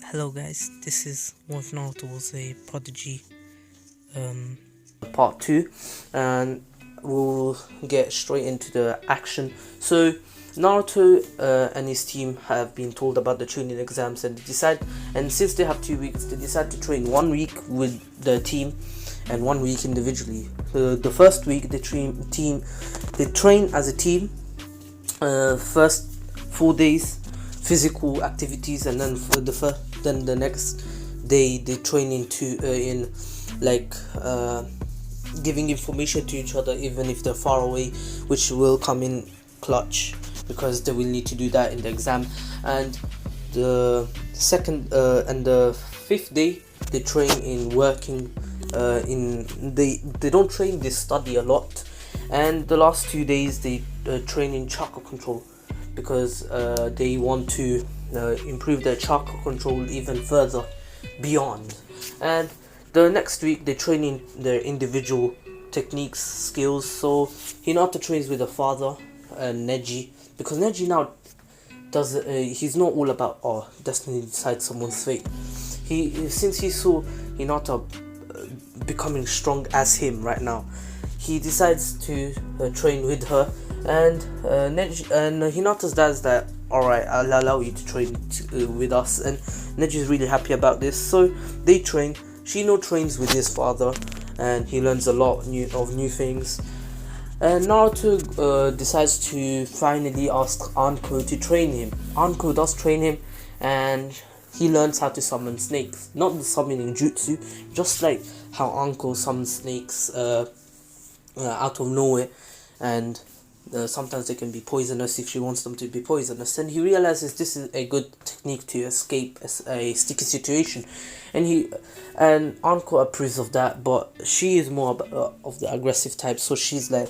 Hello guys, this is one of Naruto's a prodigy. Part 2, and we'll get straight into the action. So Naruto and his team have been told about the training exams, and since they have 2 weeks, they decide to train 1 week with the team and 1 week individually. The first week they train as a team. First 4 days physical activities, and then then the next day they train in giving information to each other even if they're far away, which will come in clutch because they will need to do that in the exam. And the second and the fifth day they train in working they don't train, they study a lot. And the last 2 days they train in chakra control because they want to improve their chakra control even further beyond. And the next week they train in their individual techniques, skills. So Hinata trains with her father and Neji, because Neji now does he's not all about destiny decides someone's fate. Since he saw Hinata becoming strong as him right now, he decides to train with her. And Hinata's dad's that, alright, I'll allow you to train with us, and Neji's really happy about this. So they train. Shino trains with his father, and he learns a lot of new things. And Naruto decides to finally ask Anko to train him. Anko does train him, and he learns how to summon snakes. Not the summoning jutsu, just like how Anko summons snakes out of nowhere, and sometimes they can be poisonous if she wants them to be poisonous. And he realizes this is a good technique to escape a sticky situation, and Anko approves of that, but she is more of the aggressive type, so she's like,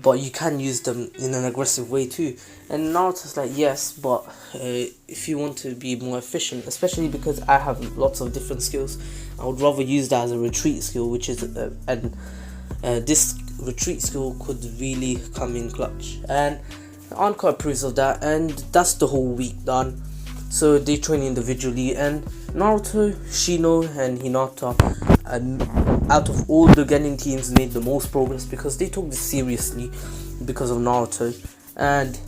but you can use them in an aggressive way too. And Naruto's like, yes, but if you want to be more efficient, especially because I have lots of different skills, I would rather use that as a retreat skill, which is this retreat skill could really come in clutch. And Anko approves of that, and that's the whole week done. So they train individually, and Naruto, Shino, and Hinata, out of all the Genin teams, made the most progress because they took this seriously because of Naruto. And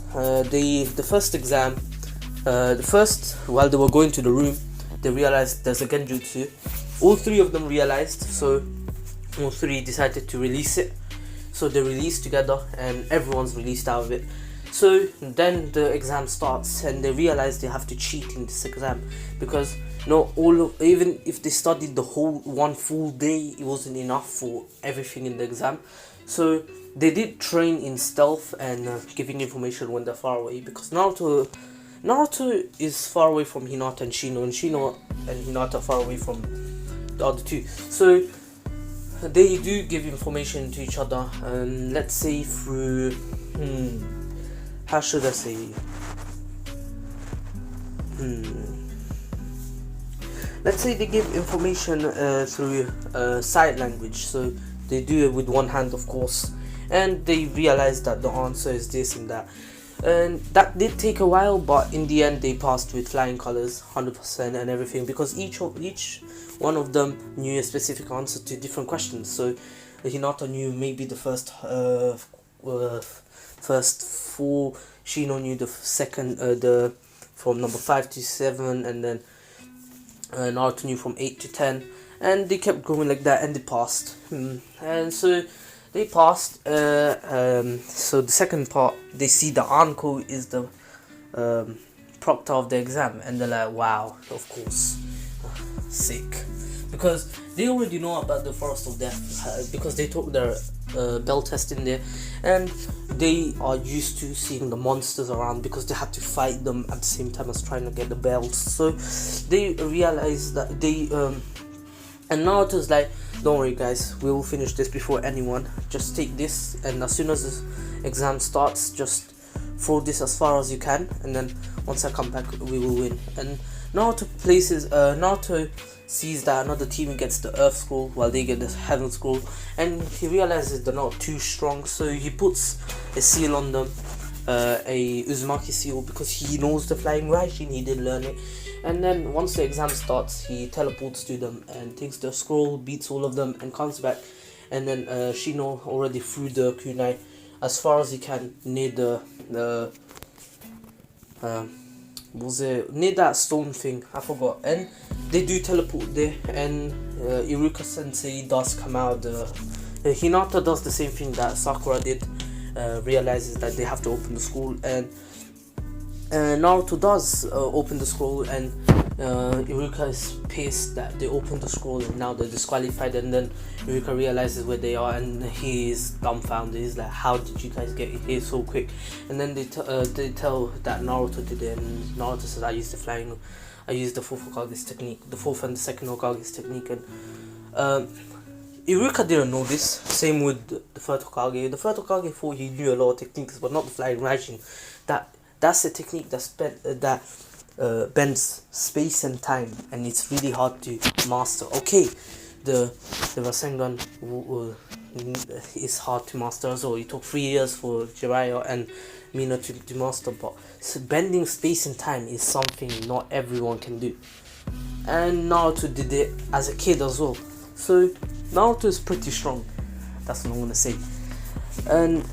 the first exam, while they were going to the room, they realized there's a genjutsu. All three of them realized, so all three decided to release it. So they released together, and everyone's released out of it. So then the exam starts, and they realize they have to cheat in this exam because even if they studied the whole one full day, it wasn't enough for everything in the exam. So they did train in stealth and giving information when they're far away, because Naruto is far away from Hinata and Shino and Hinata are far away from the other two. So they do give information to each other, let's say through how should I say let's say they give information through sign language. So they do it with one hand, of course, and they realize that the answer is this and that. And that did take a while, but in the end they passed with flying colors, 100% and everything, because each one of them knew a specific answer to different questions. So Hinata knew maybe the first four, Shino knew the second, from number 5 to 7, and then Naruto knew from 8 to 10, and they kept going like that, and they passed. And so they passed. So the second part, they see the Anko is the proctor of the exam, and they're like, wow, of course, sick, because they already know about the Forest of Death because they took their bell test in there, and they are used to seeing the monsters around because they had to fight them at the same time as trying to get the bells. So they realize that and Naruto's like, don't worry guys, we will finish this before anyone, just take this, and as soon as the exam starts, just throw this as far as you can, and then once I come back we will win. And Naruto sees that another team gets the Earth Scroll while they get the Heaven Scroll, and he realizes they're not too strong, so he puts a seal on them a Uzumaki seal because he knows the flying Raijin. He didn't learn it. And then once the exam starts, he teleports to them and takes the scroll, beats all of them, and comes back. And then Shino already threw the kunai as far as he can near the was it near that stone thing? I forgot. And they do teleport there, and Iruka Sensei does come out. Hinata does the same thing that Sakura did. Realizes that they have to open the scroll, and Naruto does open the scroll, and Iruka is pissed that they opened the scroll and now they're disqualified. And then Iruka realizes where they are, and he is dumbfounded. He's like, how did you guys get here so quick? And then they tell that Naruto did it, and Naruto says, I used the fourth Hokage's technique, the fourth and the second Hokage's technique. And Iruka didn't know this. Same with the third Hokage. The third Hokage thought he knew a lot of techniques, but not the flying Raijin. That's a technique that bends space and time, and it's really hard to master. Okay, the Rasengan is hard to master as well. It took 3 years for Jiraiya and Mina to master, but bending space and time is something not everyone can do. And Naruto did it as a kid as well. So Naruto is pretty strong. That's what I'm gonna say. And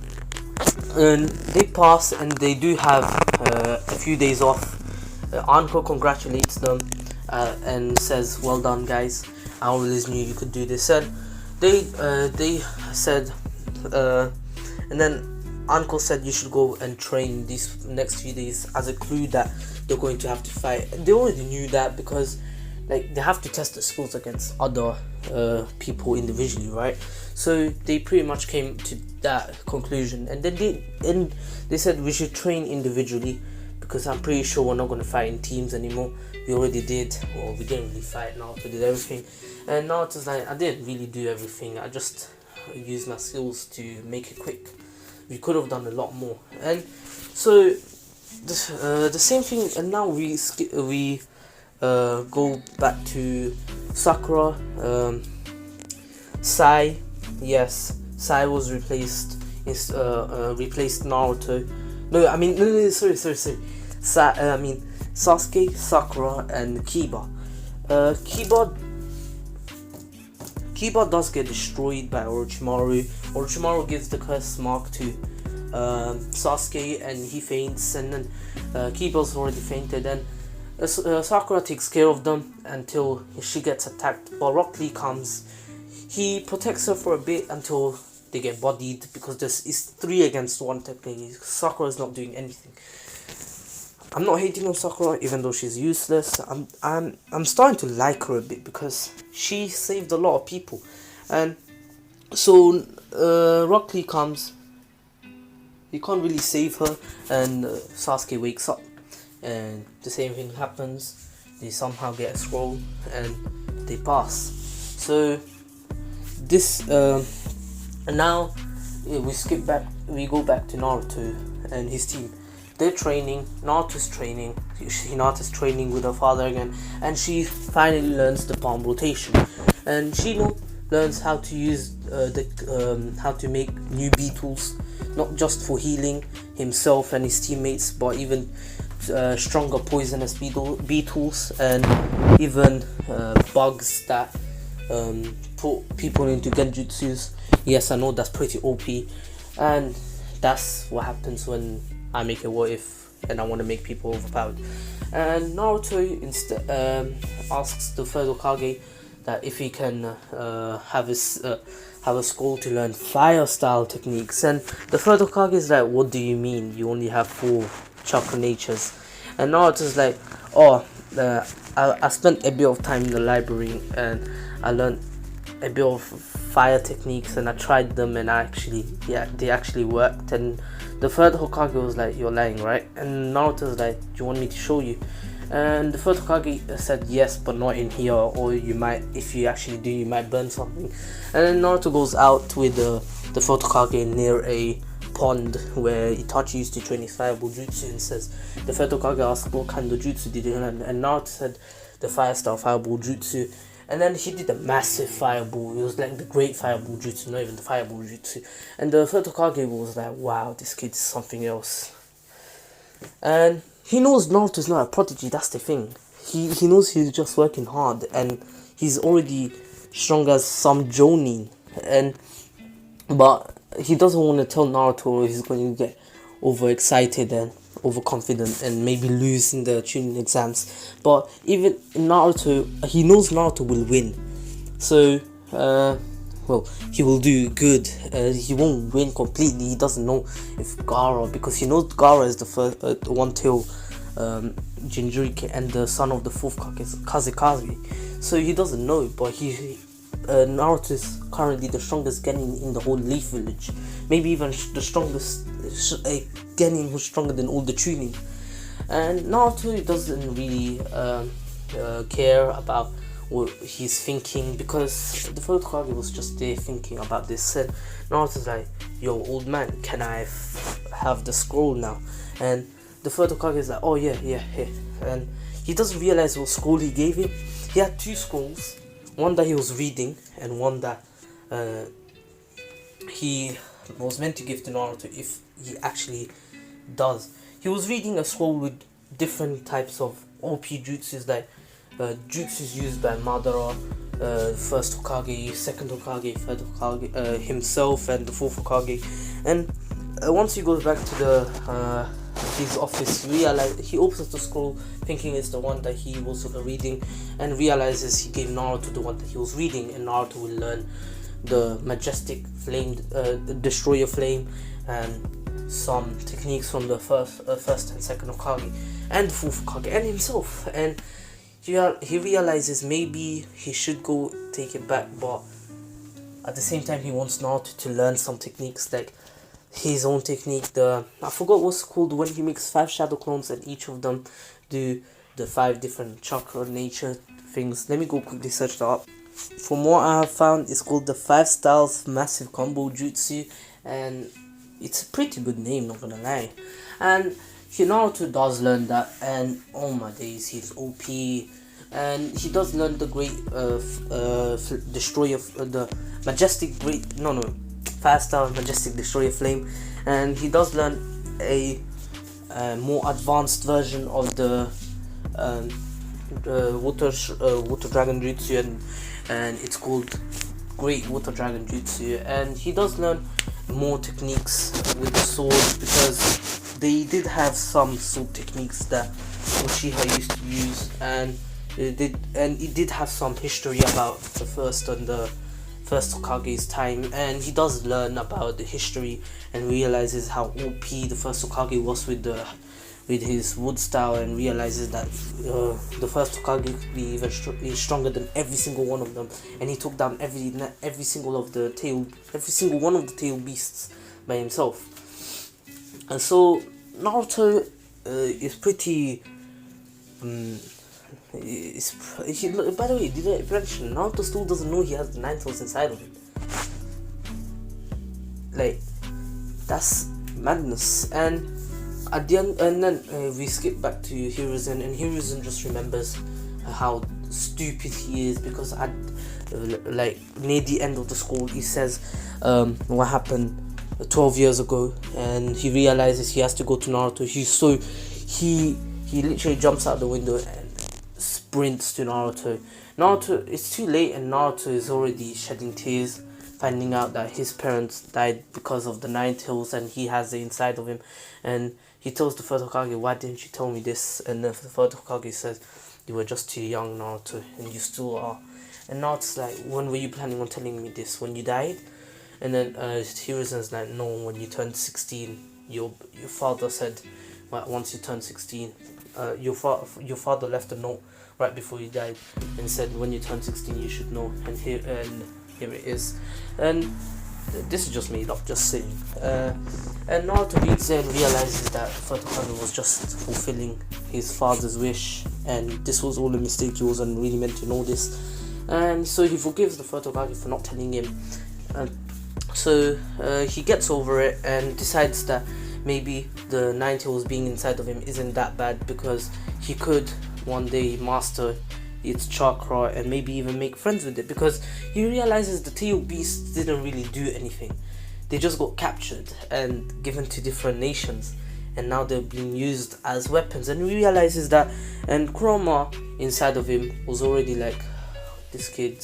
they pass, and they do have a few days off. Anko congratulates them and says, "Well done, guys. I always knew you could do this." And they said, and then Anko said, "You should go and train these next few days," as a clue that they're going to have to fight. They already knew that because, like, they have to test the skills against other people individually, right? So they pretty much came to that conclusion, and then they said we should train individually because I'm pretty sure we're not going to fight in teams anymore. We already did, or we didn't really fight. Naruto did everything, and Naruto's like, I didn't really do everything. I just used my skills to make it quick. We could have done a lot more. And so the same thing. And now we go back to Sakura. Sai, yes, Sai was replaced Naruto. No, sorry. Sasuke, Sakura, and Kiba. Kiba does get destroyed by Orochimaru. Orochimaru gives the curse mark to Sasuke, and he faints, and then Kiba's already fainted, and Sakura takes care of them until she gets attacked. But Rock Lee comes. He protects her for a bit until they get bodied, because it's 3 against 1 technically. Sakura is not doing anything. I'm not hating on Sakura, even though she's useless. I'm starting to like her a bit because she saved a lot of people. And so Rock Lee comes. He can't really save her, and Sasuke wakes up, and the same thing happens. They somehow get a scroll and they pass. So this and now we go back to Naruto and his team. They're training. Naruto's training. Hinata's training with her father again, and she finally learns the palm rotation. And Shino learns how to use how to make new beetles, not just for healing himself and his teammates, but even stronger poisonous beetles, and even bugs that put people into genjutsus. Yes, I know that's pretty OP, and that's what happens when I make a what if and I want to make people overpowered. And Naruto instead asks the third Hokage that if he can have a scroll to learn fire style techniques. And the third Hokage is like, what do you mean? You only have 4 chakra natures. And Naruto's like, I spent a bit of time in the library and I learned a bit of fire techniques, and I tried them, and they actually worked. And the third Hokage was like, you're lying, right? And Naruto's like, do you want me to show you? And the third Hokage said, yes, but not in here, or you might, if you actually do, you might burn something. And then Naruto goes out with the third Hokage near a pond where Itachi used to train his fireball jutsu, and says, the third Hokage asked, what kind of jutsu did you learn? And Naruto said, the fire style fireball jutsu. And then he did a massive fireball. It was like the great fireball jutsu, not even the fireball jutsu. And the third Hokage was like, wow, this kid is something else. And he knows Naruto's not a prodigy. That's the thing. He knows he's just working hard, and he's already strong as some Jonin, but he doesn't want to tell Naruto, or he's going to get overexcited and overconfident and maybe lose in the tuning exams. But even Naruto, he knows Naruto will win, so well, he will do good. He won't win completely. He doesn't know if Gaara, because he knows Gaara is the first one-tail Jinchuriki and the son of the fourth Kazekage. So he doesn't know, but Naruto is currently the strongest genin in the whole Leaf Village. Maybe even the strongest genin who's stronger than all the Chunin. And Naruto doesn't really care about what he's thinking, because the third Hokage was just there thinking about this, and Naruto's like, yo, old man, can I have the scroll now? And the third Hokage is like, oh yeah, here. And he doesn't realize what scroll he gave him. He had two scrolls, one that he was reading and one that he was meant to give to Naruto if he actually does. He was reading a scroll with different types of OP jutsus, like jutsus used by Madara, first Hokage, second Hokage, third Hokage, himself, and the fourth Hokage. And once he goes back to his office, he opens the scroll thinking it's the one that he was reading, and realizes he gave Naruto the one that he was reading, and Naruto will learn the majestic flame, destroyer flame, and some techniques from the first and second Hokage, and the fourth Hokage, and himself. And he realizes maybe he should go take it back, but at the same time he wants Naruto to learn some techniques, like his own technique, I forgot what's called, when he makes 5 shadow clones and each of them do the 5 different chakra nature things. Let me go quickly search that up. From what I have found, it's called the 5 styles massive combo jutsu, and it's a pretty good name, not gonna lie. And Naruto does learn that, and oh my days, he's OP. And he does learn the great destroyer, the majestic great, 5-star majestic destroyer flame, and he does learn a more advanced version of the water dragon jutsu, and it's called great water dragon jutsu. And he does learn more techniques with the sword, because they did have some sword techniques that Uchiha used to use, and it did have some history about the first Hokage's time, and he does learn about the history and realizes how OP the first Hokage was with his wood style, and realizes that the first Hokage could be even stronger than every single one of them, and he took down every single one of the tail beasts by himself. And so Naruto is pretty by the way, did I mention Naruto still doesn't know he has the 9 tails inside of him? Like, that's madness. And at the end, and then we skip back to Hiruzen, and Hiruzen just remembers how stupid he is, because like near the end of the scroll he says what happened 12 years ago, and he realizes he has to go to Naruto. He literally jumps out the window and sprints to Naruto. It's too late, and Naruto is already shedding tears, finding out that his parents died because of the 9 tails, and he has it inside of him. And he tells the third Hokage, why didn't you tell me this? And the third Hokage says, you were just too young, Naruto, and you still are. And Naruto's like, when were you planning on telling me this? When you died? And then Hiruzen's like, no, when you turned 16. Your father said, well, once you turned 16, your father left a note right before he died and said, when you turn 16 you should know. And here it is. And this is just made up, just saying. And Naruto reads it and realizes that third Hokage was just fulfilling his father's wish, and this was all a mistake. He wasn't really meant to know this. And so he forgives the third Hokage for not telling him. So he gets over it and decides that maybe the 9 tails being inside of him isn't that bad, because he could one day master its chakra and maybe even make friends with it, because he realizes the tail beasts didn't really do anything. They just got captured and given to different nations, and now they're being used as weapons. And he realizes that, and Kurama inside of him was already like, this kid,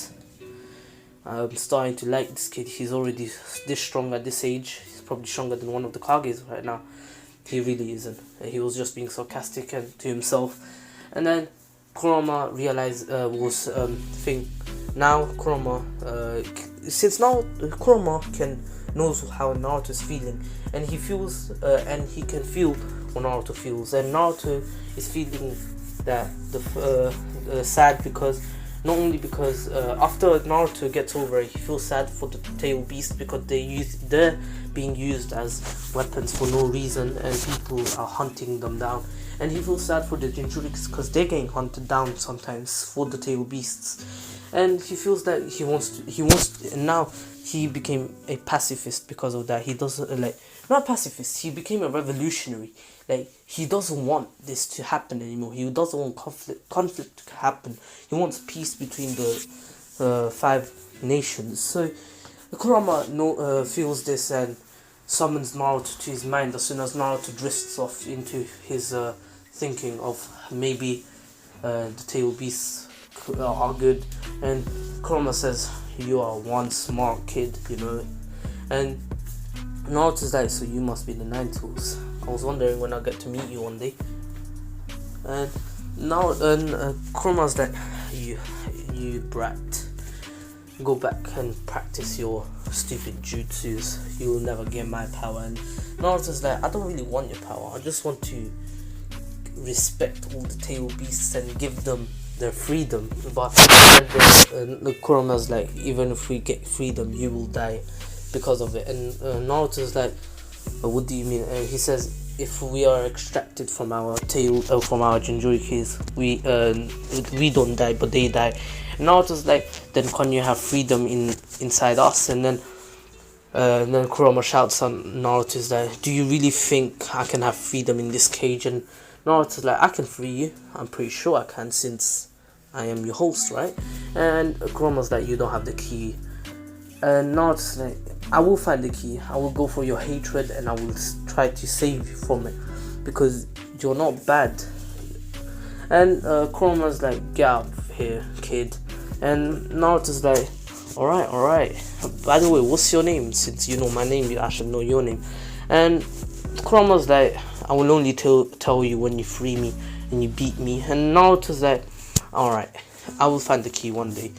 I'm starting to like this kid. He's already this strong at this age. He's probably stronger than one of the Kages right now. He really isn't. He was just being sarcastic and to himself. And then Kurama realized now Kurama since now Kurama knows how Naruto is feeling, and he feels and he can feel what Naruto feels, and Naruto is feeling that the sad, because not only because after Naruto gets over it, he feels sad for the tail beast because they're being used as weapons for no reason, and people are hunting them down. And he feels sad for the Jinchurikis because they're getting hunted down sometimes for the tail beasts. And he feels that he wants and now he became a pacifist because of that. He doesn't not pacifist, he became a revolutionary. Like, he doesn't want this to happen anymore. He doesn't want conflict to happen. He wants peace between the 5 nations. So Kurama feels this and summons Naruto to his mind as soon as Naruto drifts off into his thinking of maybe the tail beasts are good. And Kurama says, you are one smart kid, and Naruto's like, so you must be the Nine Tails. I was wondering when I get to meet you one day. And now Kurama's like, you brat, go back and practice your stupid jutsus. You will never get my power. And Naruto's like, I don't really want your power. I just want to respect all the tail beasts and give them their freedom. But Kurama's like, even if we get freedom, you will die because of it. And Naruto's like, what do you mean? And he says, if we are extracted from our from our Jinchurikis, we don't die, but they die. And Naruto's like, then can you have freedom inside us? And then Kurama shouts on Naruto's like, do you really think I can have freedom in this cage? And Naruto's like, I can free you. I'm pretty sure I can, since I am your host, right? And Kurama's like, you don't have the key. And Naruto's like, I will find the key. I will go for your hatred and I will try to save you from it, because you're not bad. And Kurama's like, get out of here, kid. And Naruto's like, alright. By the way, what's your name? Since you know my name, I should know your name. And Kurama's like, I will only tell you when you free me and you beat me. And Naruto's like, alright, I will find the key one day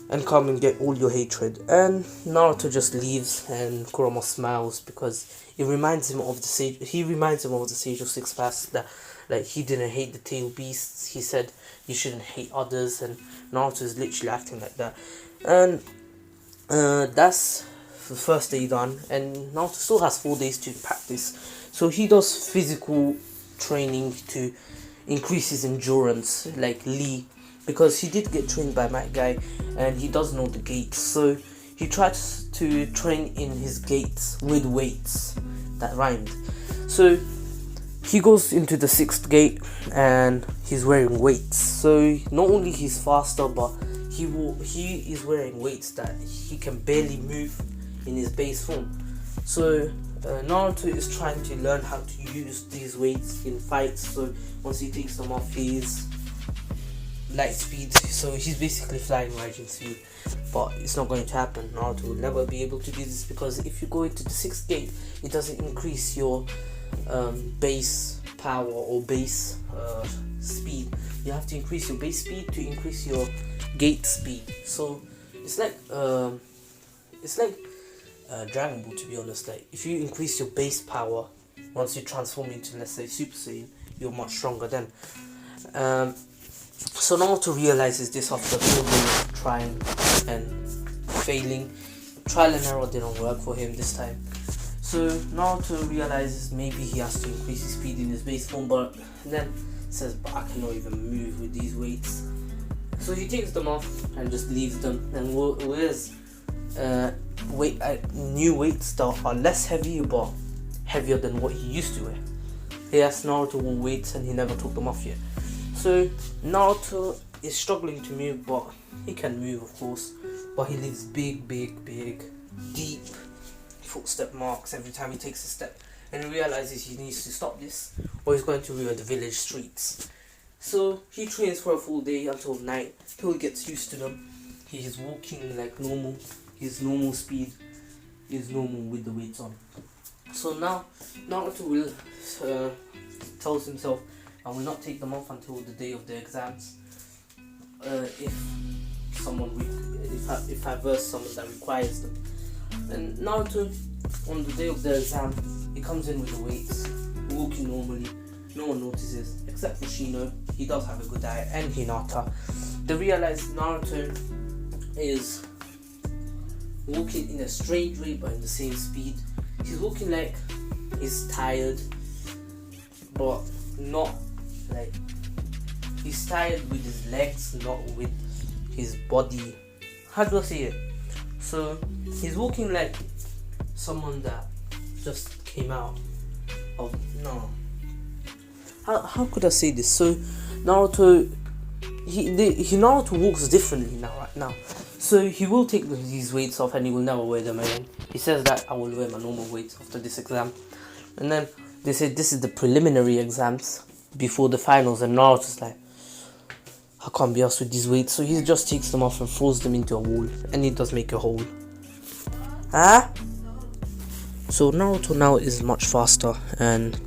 and come and get all your hatred. And Naruto just leaves, and Kurama smiles because it reminds him of the sage. He reminds him of the Sage of Six Paths, that like he didn't hate the tail beasts. He said you shouldn't hate others, and Naruto is literally acting like that. And that's the first day done, and Naruto still has 4 days to practice. So he does physical training to increase his endurance, like Lee, because he did get trained by Mad Guy and he does know the gates. So he tries to train in his gates with weights. That rhymed. So he goes into the 6th gate and he's wearing weights. So not only he's faster, but he is wearing weights that he can barely move in his base form. So Naruto is trying to learn how to use these weights in fights. So once he takes them off, he's light speed, so he's basically flying rising speed. But it's not going to happen. Naruto will never be able to do this, because if you go into the 6th gate, it doesn't increase your base power or base speed. You have to increase your base speed to increase your gate speed. So it's like Dragon Ball, to be honest. Like, if you increase your base power, once you transform into, let's say, Super Saiyan, you're much stronger then. So Naruto realizes this after trying and failing. Trial and error didn't work for him this time. So Naruto realizes maybe he has to increase his speed in his base form, but then says, but I cannot even move with these weights. So he takes them off and just leaves them and wears new weights that are less heavy, but heavier than what he used to wear. He asked Naruto wore weights and he never took them off yet. So Naruto is struggling to move, but he can move, of course. But he leaves big, deep footstep marks every time he takes a step. and he realizes he needs to stop this or he's going to ruin the village streets. So he trains for a full day until night till he gets used to them. He's walking like normal, his normal speed is normal with the weights on. So now Naruto will tells himself, I will not take them off until the day of the exams. If I verse someone that requires them. And Naruto, on the day of the exam, he comes in with the weights, walking normally. No one notices, except for Shino. He does have a good eye, and Hinata. They realize Naruto is walking in a strange way, but in the same speed. He's walking like he's tired, but not like he's tired with his legs, not with his body. How do I say it? So he's walking like someone that just came out of How could I say this? So Naruto, Naruto walks differently right now. So he will take these weights off and he will never wear them again. He says that I will wear my normal weights after this exam. And then they say this is the preliminary exams before the finals, and Naruto's like, I can't be asked with these weights. So he just takes them off and throws them into a wall, and he does make a hole. So Naruto now is much faster, and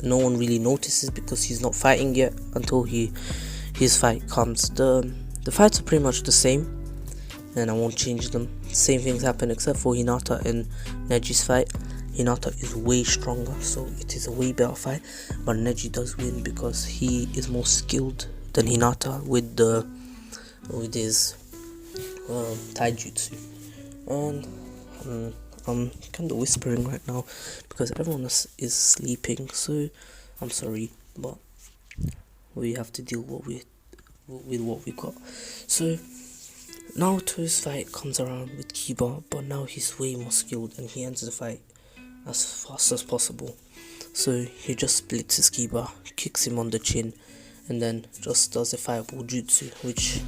no one really notices because he's not fighting yet until his fight comes. The fights are pretty much the same, and I won't change them. Same things happen except for Hinata and Neji's fight. Hinata is way stronger, so it is a way better fight, but Neji does win because he is more skilled than Hinata with his taijutsu. And I'm kind of whispering right now because everyone is sleeping, so I'm sorry, but we have to deal with what we got. So Naruto's fight comes around with Kiba, but now he's way more skilled and he ends the fight as fast as possible. So he just splits his Kiba, kicks him on the chin, and then just does a fireball jutsu which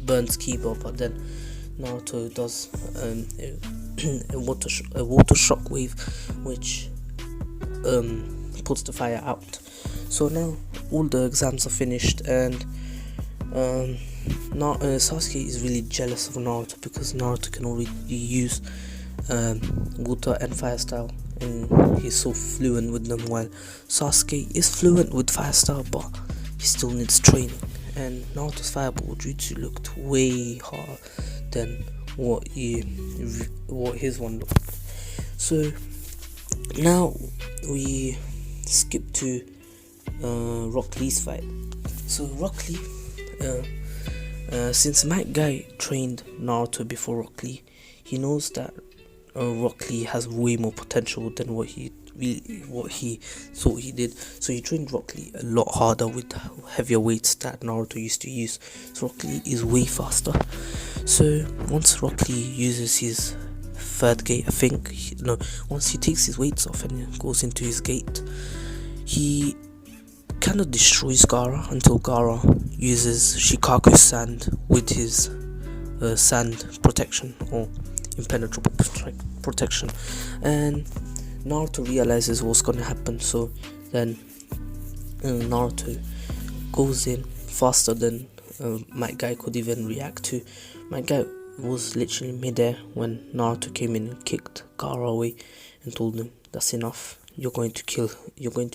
burns Kiba, but then Naruto does a water shock wave which puts the fire out. So now all the exams are finished, and Sasuke is really jealous of Naruto because Naruto can already use water and fire style, and he's so fluent with them, while Sasuke is fluent with fire style but he still needs training. And Naruto's fireball jutsu looked way harder than what his one looked. So now we skip to Rock Lee's fight. So Rock Lee, since Might Guy trained Naruto before Rock Lee, he knows that Rock Lee has way more potential than what he thought he did. So he trained Rock Lee a lot harder with heavier weights that Naruto used to use. So Rock Lee is way faster. So once Rock Lee uses his third gate, I think, once he takes his weights off and goes into his gate, he kind of destroys Gaara until Gaara uses Shikaku's sand with his sand protection or impenetrable protection, and Naruto realizes what's gonna happen. So then Naruto goes in faster than Might Guy could even react to. Might Guy was literally midair when Naruto came in and kicked Gaara away and told him, that's enough, you're going to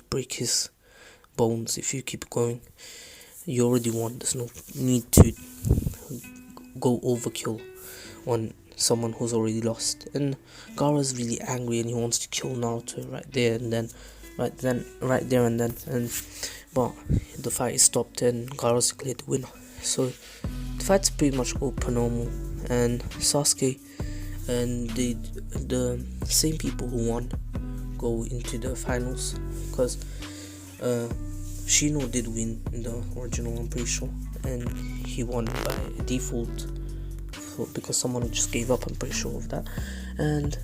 break his bones if you keep going. You already won, there's no need to go overkill on someone who's already lost. And Gaara's really angry and he wants to kill Naruto right there and then, but the fight is stopped and Gaara's declared the winner. So the fight's pretty much open normal, and Sasuke and the same people who won go into the finals, because Shino did win in the original, I'm pretty sure, and he won by default because someone just gave up, I'm pretty sure of that. And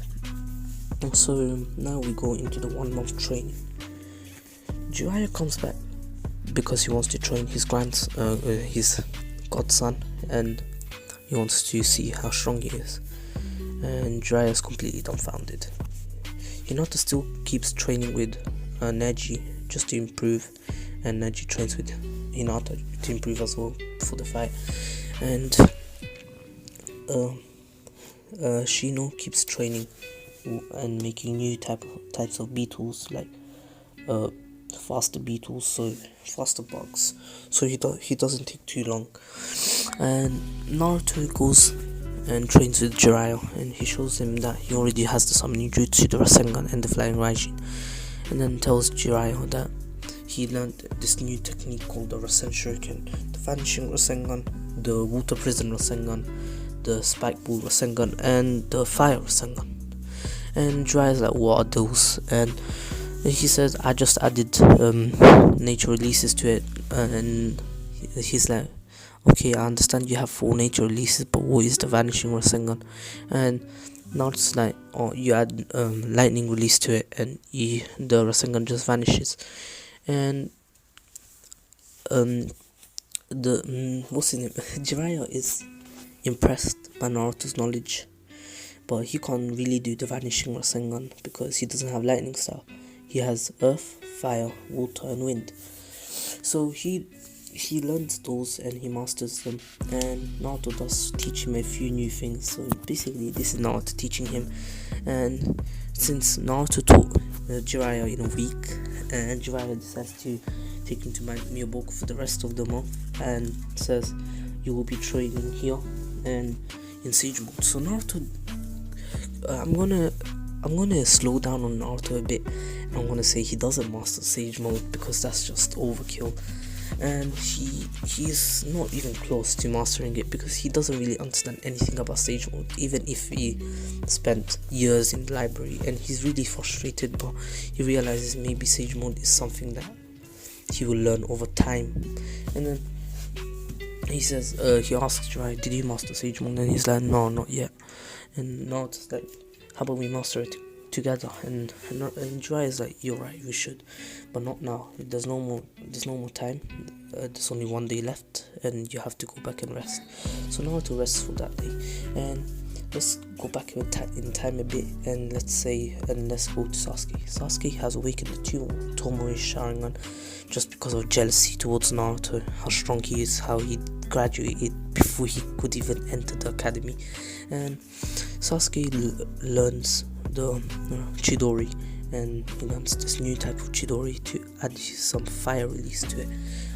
so now we go into the 1 month training. Jiraiya comes back because he wants to train his godson, and he wants to see how strong he is. And Jiraiya is completely dumbfounded. Hinata still keeps training with Neji just to improve, and Neji trains with Hinata to improve as well for the fight. And Shino keeps training and making new types of beetles, like faster beetles, so faster bugs, so he doesn't take too long. And Naruto goes and trains with Jiraiya, and he shows him that he already has the summoning jutsu, the Rasengan, and the flying Raijin, and then tells Jiraiya that he learned this new technique called the Rasen Shuriken, the vanishing Rasengan, the water prison Rasengan, the spike ball Rasengan, and the fire Rasengan. And Jiraiya's like, what are those? And he says, I just added nature releases to it. And he's like, okay, I understand you have 4 nature releases, but what is the vanishing Rasengan? And now it's like, oh, you add lightning release to it, and the Rasengan just vanishes. And what's his name? Jiraiya is impressed by Naruto's knowledge, but he can't really do the vanishing Rasengan because he doesn't have lightning style. He has earth, fire, water, and wind. So he learns those and he masters them, and Naruto does teach him a few new things. So basically this is Naruto teaching him. And since Naruto taught Jiraiya in a week, and Jiraiya decides to take him to Miyaboku for the rest of the month, and says, you will be training here and in Sage Mode. So Naruto, I'm gonna slow down on Naruto a bit, and I'm gonna say he doesn't master Sage Mode because that's just overkill. And he's not even close to mastering it because he doesn't really understand anything about Sage Mode, even if he spent years in the library. And he's really frustrated, but he realizes maybe Sage Mode is something that he will learn over time. And then he says, he asks Jiraiya, did you master Sage Mode? And he's like, no, not yet. And Naruto's like, how about we master it together? And Jiraiya is like, you're right, we should, but not now. There's no more time. There's only 1 day left, and you have to go back and rest. So Naruto rests for that day. And let's go back in time a bit, and let's go to Sasuke. Sasuke has awakened the Tomoe Sharingan just because of jealousy towards Naruto, how strong he is, how he graduated before he could even enter the academy. And Sasuke learns the Chidori, and he learns this new type of Chidori to add some fire release to it.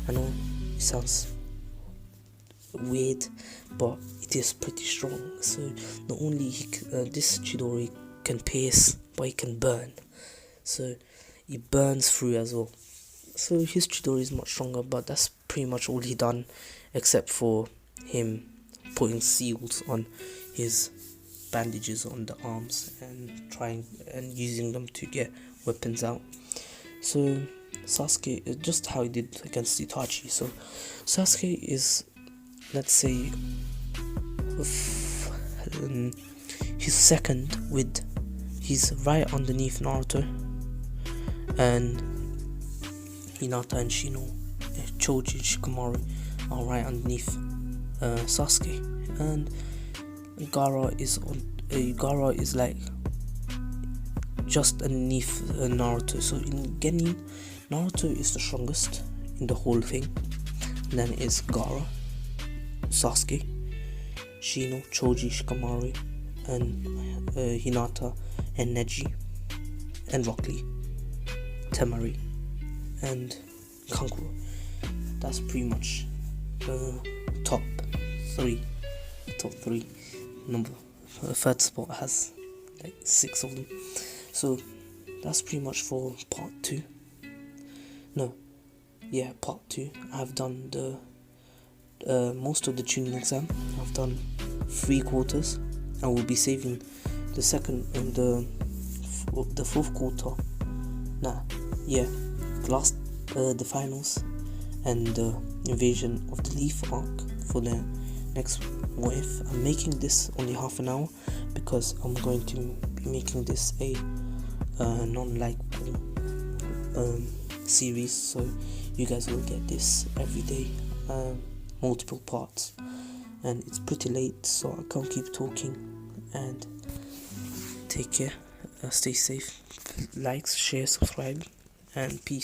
I know it sounds weird, but it is pretty strong. So not only this Chidori can pierce, but it can burn. So it burns through as well. So his Chidori is much stronger, but that's pretty much all he done, except for him putting seals on his bandages on the arms and trying and using them to get weapons out. So Sasuke is just how he did against Itachi. So Sasuke is, let's say, he's second with, he's right underneath Naruto and Hinata and Shino. Choji and Shikamaru are right underneath Sasuke, and Gaara is like just underneath Naruto. So in Genin, Naruto is the strongest in the whole thing. And then it's Gaara, Sasuke, Shino, Choji, Shikamaru, and Hinata, and Neji, and Rock Lee, Temari, and Kankuro. That's pretty much the top three. Third spot has like 6 of them. So that's pretty much for part 2. Part 2. I've done the most of the tuning exam. I've done 3 quarters. I will be saving the second and the fourth quarter. The finals and the invasion of the Leaf arc for the next What If. I'm making this only half an hour because I'm going to be making this a non-likable series, so you guys will get this every day, multiple parts, and it's pretty late, so I can't keep talking. And take care, stay safe. likes, share, subscribe, and peace.